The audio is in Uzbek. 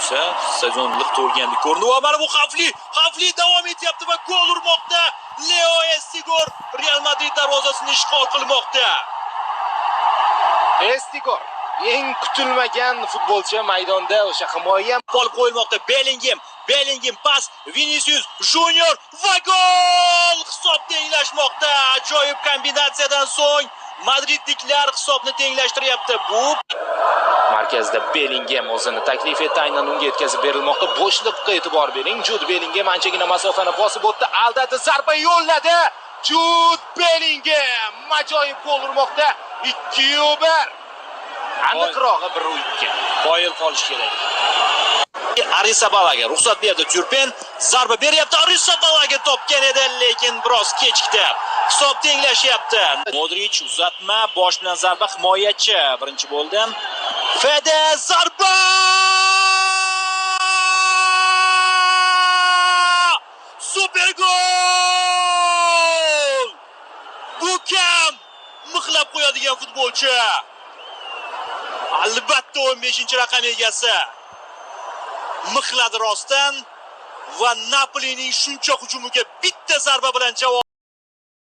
bo'lsa, stadion liq to'lgandek ko'rindi va mana bu xavfli davom etyapti va gol urmoqda. Leo Estigor Real Madrid darvozasini ishg'ol qilmoqda. Estigor eng kutilmagan futbolchi maydonda o'sha himoya olib qo'yilmoqda. Bellingham pas Vinicius Junior va gol! Hisob tenglashmoqda. Ajoyib kombinatsiyadan so'ng madridliklar hisobni tenglashtiryapti. Bu markazda Bellingham o'zini taklif etdi, aynan unga yetkazib berilmoqda. Bo'shliqqa e'tibor bering. Jude Bellingham anchagina masofani bosib o'tdi, aldadi, zarba yo'lladi. Jude Bellingham ajoyib gol urmoqda. 2-1. Aniqrog'i 1-2. qoyil qolish kerak. Arisabalaga ruxsat berdi Turpen. Zarba beryapti. Arisabalaga topgan edi, lekin biroz kechikdi. Hisob tenglashyapti. Modric uzatma, bosh bilan zarba, himoyachi birinchi bo'ldi. Fede zarba! Super gol! Bu kam mixlab qo'yadigan futbolchi. Albatta 15-raqam egasi. Mixladi rostdan va Napolining shuncha hujumiga bitta zarba bilan javob